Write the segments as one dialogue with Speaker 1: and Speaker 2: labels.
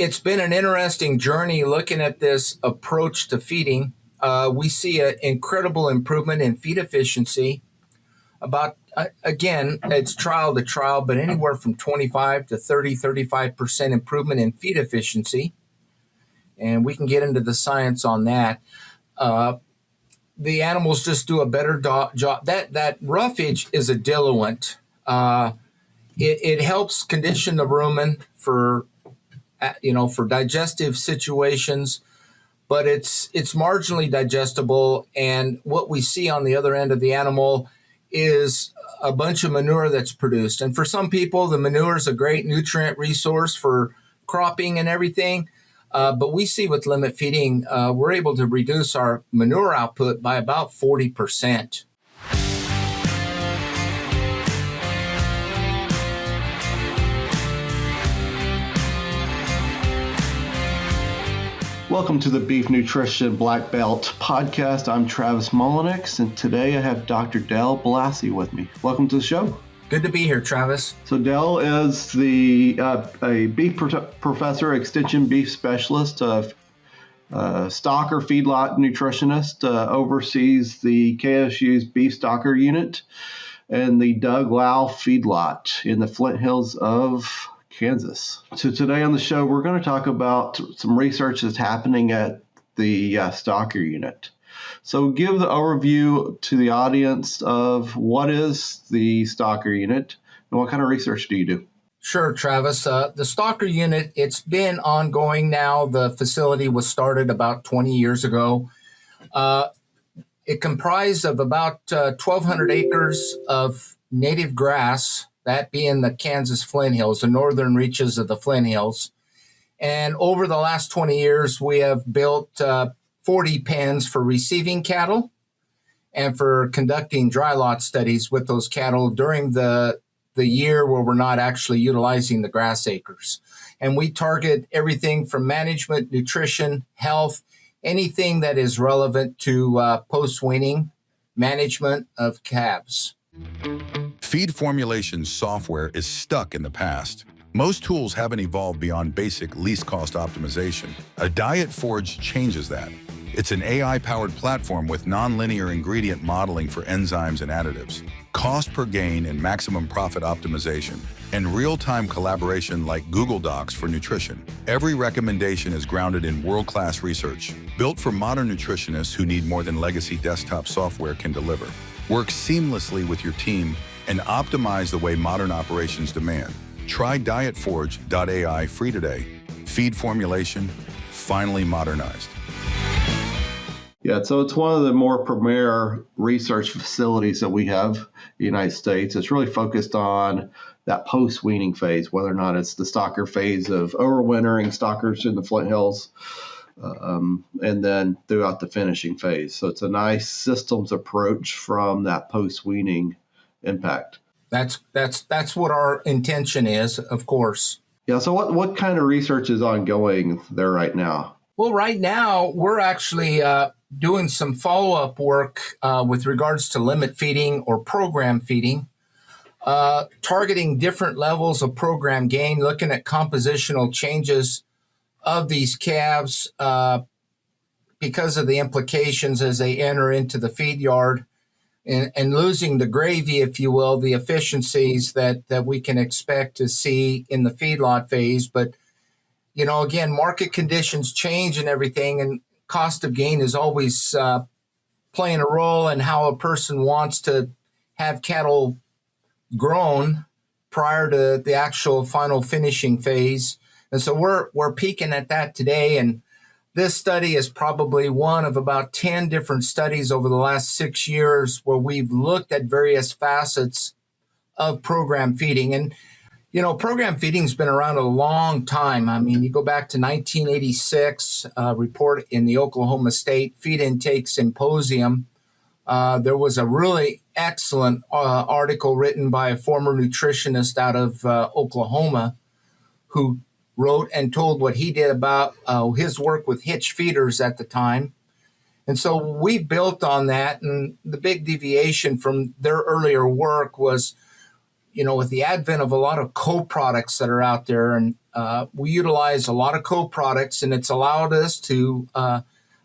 Speaker 1: It's been an interesting journey looking at this approach to feeding. We see an incredible improvement in feed efficiency. Again, it's trial to trial, but anywhere from 25 to 35% improvement in feed efficiency. And we can get into the science on that. The animals just do a better job. That roughage is a diluent. It helps condition the rumen for digestive situations, but it's marginally digestible. And what we see on the other end of the animal is a bunch of manure that's produced. And for some people, the manure is a great nutrient resource for cropping and everything. But we see with limit feeding, we're able to reduce our manure output by about 40%.
Speaker 2: Welcome to the Beef Nutrition Blackbelt Podcast. I'm Travis Mulliniks, and today I have Dr. Del Blasi with me. Welcome to the show.
Speaker 1: Good to be here, Travis.
Speaker 2: So Del is a beef professor, extension beef specialist, stocker feedlot nutritionist, oversees the KSU's beef stocker unit and the Doug Lau feedlot in the Flint Hills of Kansas. So today on the show, we're going to talk about some research that's happening at the stocker unit. So give the overview to the audience of what is the stocker unit and what kind of research do you do?
Speaker 1: Sure, Travis. The stocker unit, it's been ongoing now. The facility was started about 20 years ago. It comprised of about 1,200 acres of native grass, that being the Kansas Flint Hills, the northern reaches of the Flint Hills. And over the last 20 years, we have built 40 pens for receiving cattle and for conducting dry lot studies with those cattle during the year where we're not actually utilizing the grass acres. And we target everything from management, nutrition, health, anything that is relevant to post-weaning management of calves.
Speaker 3: Feed formulation software is stuck in the past. Most tools haven't evolved beyond basic least cost optimization. A Diet Forge changes that. It's an AI-powered platform with nonlinear ingredient modeling for enzymes and additives, cost per gain and maximum profit optimization, and real-time collaboration like Google Docs for nutrition. Every recommendation is grounded in world-class research, built for modern nutritionists who need more than legacy desktop software can deliver. Work seamlessly with your team and optimize the way modern operations demand. Try dietforge.ai free today. Feed formulation, finally modernized.
Speaker 2: Yeah, so it's one of the more premier research facilities that we have in the United States. It's really focused on that post-weaning phase, whether or not it's the stocker phase of overwintering stockers in the Flint Hills, and then throughout the finishing phase. So it's a nice systems approach from that post-weaning impact.
Speaker 1: That's what our intention is, of course.
Speaker 2: Yeah, so what kind of research is ongoing there right now?
Speaker 1: Well, right now, we're actually doing some follow-up work with regards to limit feeding or program feeding, targeting different levels of program gain, looking at compositional changes of these calves because of the implications as they enter into the feed yard and losing the gravy, if you will, the efficiencies that we can expect to see in the feedlot phase. But, again, market conditions change and everything, and cost of gain is always playing a role in how a person wants to have cattle grown prior to the actual final finishing phase. And so we're peaking at that today. And this study is probably one of about 10 different studies over the last 6 years where we've looked at various facets of program feeding. And, program feeding's been around a long time. I mean, you go back to 1986, report in the Oklahoma State Feed Intake Symposium. There was a really excellent article written by a former nutritionist out of Oklahoma who wrote and told what he did about his work with hitch feeders at the time. And so we built on that. And the big deviation from their earlier work was, with the advent of a lot of co-products that are out there and we utilize a lot of co-products, and it's allowed us to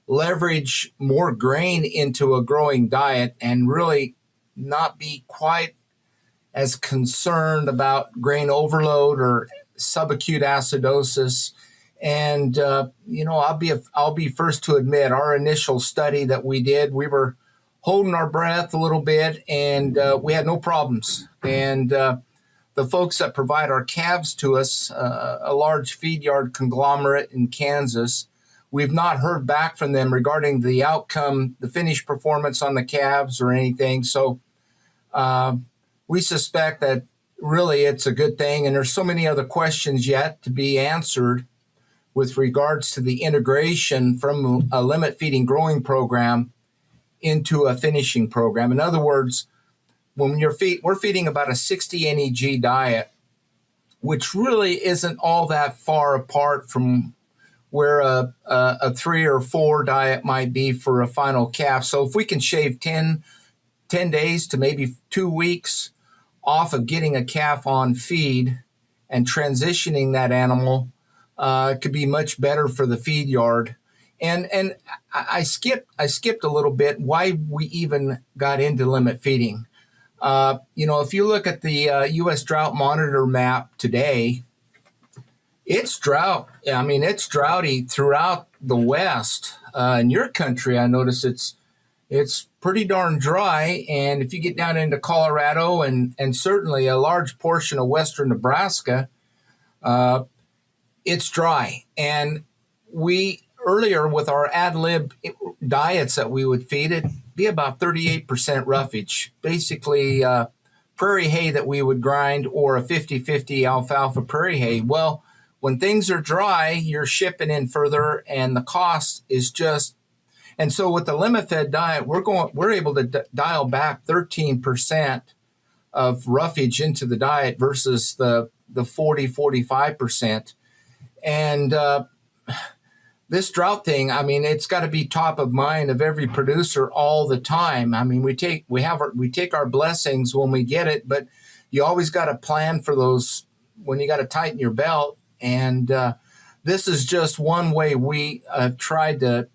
Speaker 1: leverage more grain into a growing diet and really not be quite as concerned about grain overload or subacute acidosis. And I'll be first to admit, our initial study that we did, we were holding our breath a little bit, and we had no problems. And the folks that provide our calves to us, a large feed yard conglomerate in Kansas, we've not heard back from them regarding the outcome, the finished performance on the calves or anything. So we suspect that really it's a good thing. And there's so many other questions yet to be answered with regards to the integration from a limit feeding growing program into a finishing program. In other words, when we're feeding about a 60 NEG diet, which really isn't all that far apart from where a 3 or 4 diet might be for a final calf. So if we can shave 10 days to maybe 2 weeks off of getting a calf on feed and transitioning that animal, could be much better for the feed yard. And I skipped a little bit why we even got into limit feeding. If you look at the U.S. Drought Monitor map today, it's drought. I mean, it's droughty throughout the West. In your country, I notice it's pretty darn dry. And if you get down into Colorado and certainly a large portion of western Nebraska, it's dry. And we earlier with our ad lib diets that we would feed, it'd be about 38% roughage, basically prairie hay that we would grind or a 50-50 alfalfa prairie hay. Well, when things are dry, you're shipping in further and the cost is just, and so with the limit fed diet, we're able to dial back 13% of roughage into the diet versus the 40-45%. And this drought thing, I mean, it's got to be top of mind of every producer all the time. I mean, we take our blessings when we get it, but you always got to plan for those when you got to tighten your belt. And this is just one way we have tried to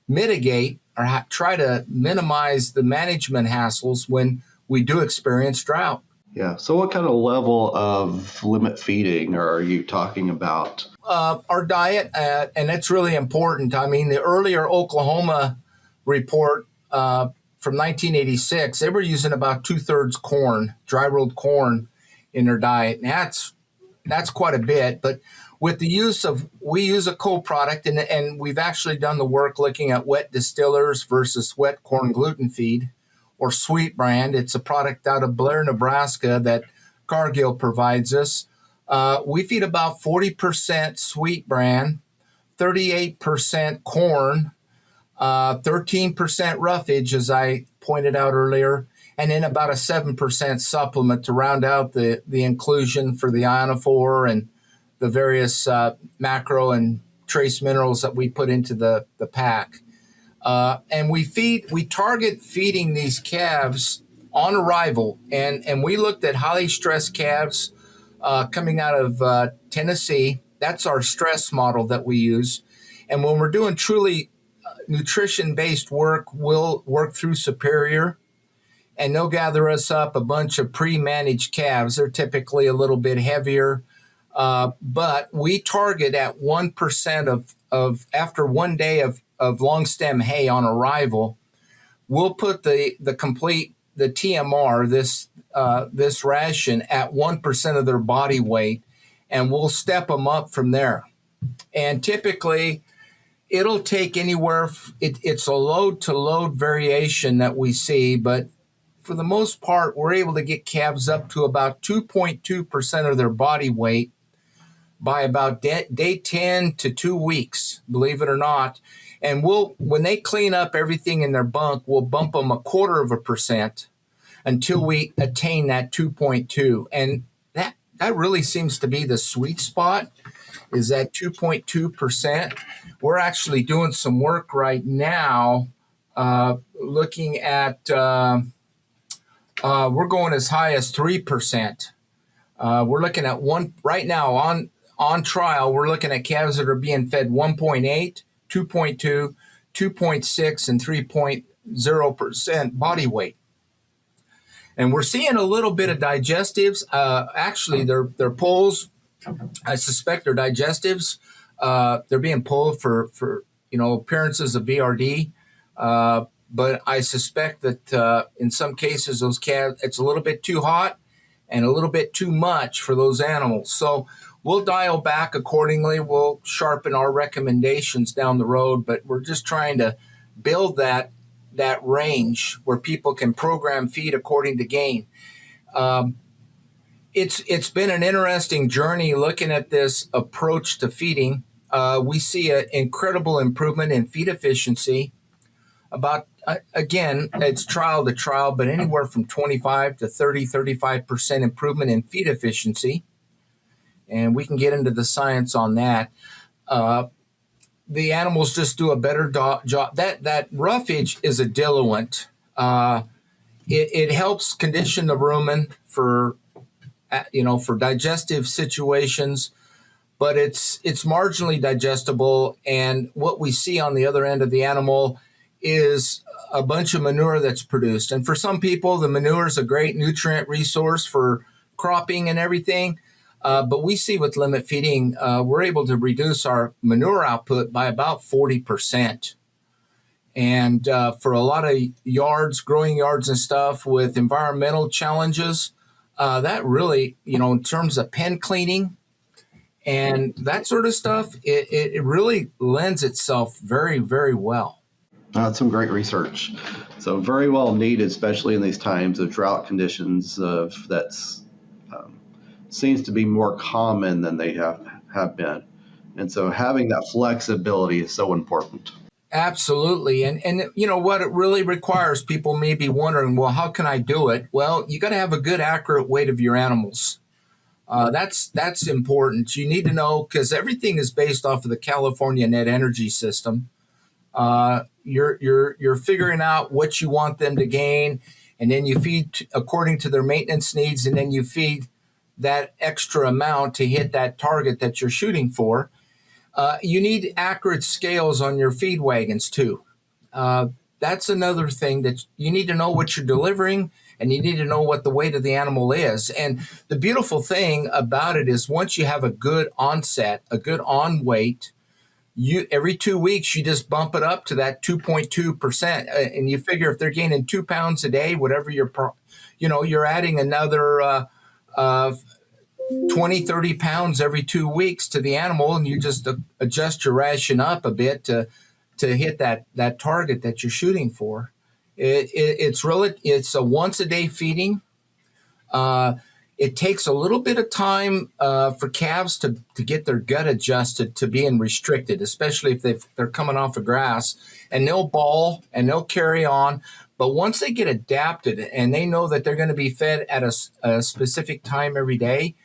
Speaker 1: mitigate or try to minimize the management hassles when we do experience drought.
Speaker 2: Yeah. So what kind of level of limit feeding are you talking about?
Speaker 1: Our diet, and it's really important. I mean, the earlier Oklahoma report from 1986, they were using about 2/3 corn, dry rolled corn in their diet. And that's quite a bit. But with the we use a co-product, and we've actually done the work looking at wet distillers versus wet corn gluten feed, or Sweet Brand. It's a product out of Blair, Nebraska that Cargill provides us. We feed about 40% Sweet Brand, 38% corn, 13% roughage, as I pointed out earlier, and then about a 7% supplement to round out the inclusion for the ionophore and the various macro and trace minerals that we put into the pack. And we target feeding these calves on arrival. And we looked at highly stressed calves coming out of Tennessee. That's our stress model that we use. And when we're doing truly nutrition-based work, we'll work through Superior, and they'll gather us up a bunch of pre-managed calves. They're typically a little bit heavier, but we target at 1% of after 1 day of long stem hay on arrival. We'll put the TMR, this ration, at 1% of their body weight, and we'll step them up from there. And typically, it'll take anywhere. It's a load to load variation that we see, but for the most part, we're able to get calves up to about 2.2% of their body weight by about day 10 to 2 weeks, believe it or not. And when they clean up everything in their bunk, we'll bump them 0.25% until we attain that 2.2. And that really seems to be the sweet spot, is that 2.2%. We're actually doing some work right now looking at, we're going as high as 3%. We're looking at right now on trial, we're looking at calves that are being fed 1.8, 2.2, 2.6, and 3.0% body weight. And we're seeing a little bit of digestives. Actually, they're pulls. I suspect they're digestives. They're being pulled for appearances of BRD. But I suspect that in some cases, those calves, it's a little bit too hot and a little bit too much for those animals. So we'll dial back accordingly. We'll sharpen our recommendations down the road, but we're just trying to build that range where people can program feed according to gain. It's been an interesting journey looking at this approach to feeding. We see an incredible improvement in feed efficiency. Again, it's trial to trial, but anywhere from 25 to 35% improvement in feed efficiency. And we can get into the science on that. The animals just do a better job. That roughage is a diluent. It helps condition the rumen for digestive situations, but it's marginally digestible. And what we see on the other end of the animal is a bunch of manure that's produced. And for some people, the manure is a great nutrient resource for cropping and everything. But we see with limit feeding, we're able to reduce our manure output by about 40%. And for a lot of growing yards and stuff with environmental challenges, that really, in terms of pen cleaning and that sort of stuff, it really lends itself very, very well.
Speaker 2: That's some great research. So very well needed, especially in these times of drought conditions. Seems to be more common than they have been. And so having that flexibility is so important.
Speaker 1: Absolutely. And what it really requires, people may be wondering, well, how can I do it? Well, you got to have a good, accurate weight of your animals. That's important. You need to know, because everything is based off of the California net energy system. You're figuring out what you want them to gain, and then you feed according to their maintenance needs, and then you feed that extra amount to hit that target that you're shooting for. You need accurate scales on your feed wagons too. That's another thing, that you need to know what you're delivering, and you need to know what the weight of the animal is. And the beautiful thing about it is once you have a good onset, a good on weight, every 2 weeks, you just bump it up to that 2.2%. And you figure if they're gaining 2 pounds a day, whatever you're adding another 20, 30 pounds every 2 weeks to the animal, and you just adjust your ration up a bit to hit that target that you're shooting for. It's a once a day feeding. It takes a little bit of time for calves to get their gut adjusted to being restricted, especially if they're coming off of grass, and they'll bawl and they'll carry on. But once they get adapted and they know that they're going to be fed at a specific time every day,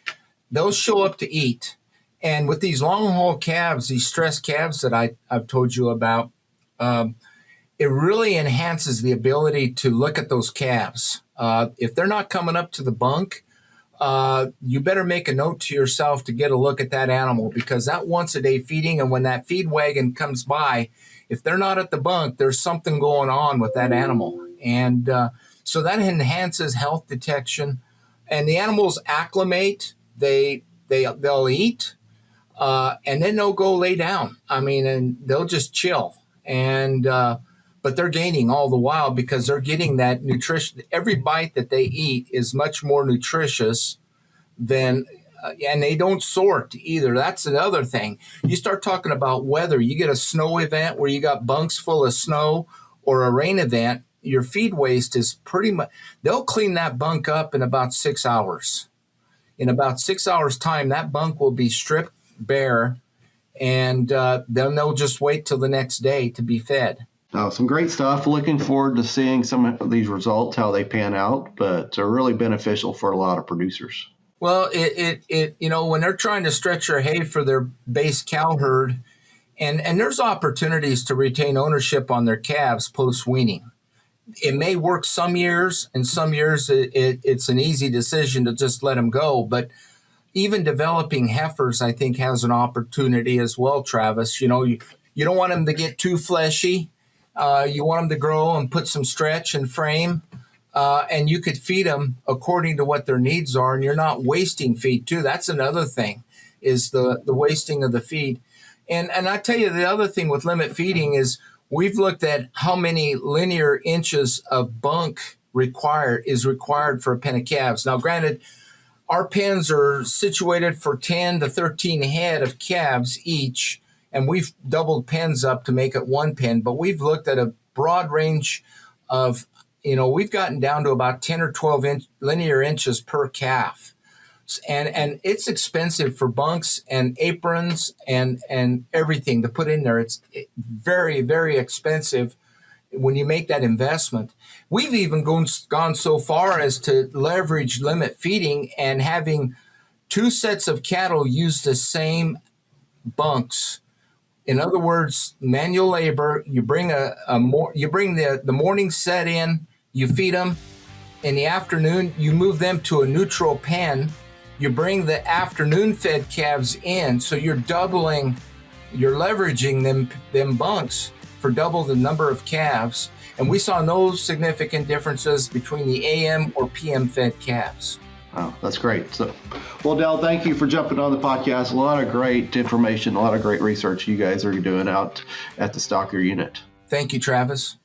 Speaker 1: they'll show up to eat. And with these long haul calves, these stressed calves that I've told you about, it really enhances the ability to look at those calves. If they're not coming up to the bunk, you better make a note to yourself to get a look at that animal, because that once a day feeding, and when that feed wagon comes by, if they're not at the bunk, there's something going on with that animal. And so that enhances health detection, and the animals acclimate. They'll eat, and then they'll go lay down. And they'll just chill. And but they're gaining all the while because they're getting that nutrition. Every bite that they eat is much more nutritious than, and they don't sort either. That's another thing. You start talking about weather. You get a snow event where you got bunks full of snow, or a rain event. Your feed waste is pretty much, they'll clean that bunk up in about 6 hours. In about 6 hours time, that bunk will be stripped bare, and then they'll just wait till the next day to be fed.
Speaker 2: Some great stuff. Looking forward to seeing some of these results, how they pan out, but they're really beneficial for a lot of producers.
Speaker 1: Well, when they're trying to stretch their hay for their base cow herd, and there's opportunities to retain ownership on their calves post-weaning. It may work some years, and some years it's an easy decision to just let them go. But, even developing heifers, I think, has an opportunity as well, Travis. You don't want them to get too fleshy. You want them to grow and put some stretch and frame. And you could feed them according to what their needs are, and you're not wasting feed too. That's another thing, is the wasting of the feed. And I tell you, the other thing with limit feeding is we've looked at how many linear inches of bunk is required for a pen of calves. Now, granted, our pens are situated for 10 to 13 head of calves each, and we've doubled pens up to make it one pen, but we've looked at a broad range of, we've gotten down to about 10 or 12 linear inches per calf. And it's expensive for bunks and aprons and everything to put in there. It's very, very expensive when you make that investment. We've even gone so far as to leverage limit feeding and having two sets of cattle use the same bunks. In other words, manual labor. You bring the morning set in, you feed them. In the afternoon, you move them to a neutral pen. You bring the afternoon fed calves in, so you're leveraging them bunks for double the number of calves. And we saw no significant differences between the AM or PM fed calves.
Speaker 2: Oh, that's great. So, well, Del, thank you for jumping on the podcast. A lot of great information, a lot of great research you guys are doing out at the Stocker unit.
Speaker 1: Thank you, Travis.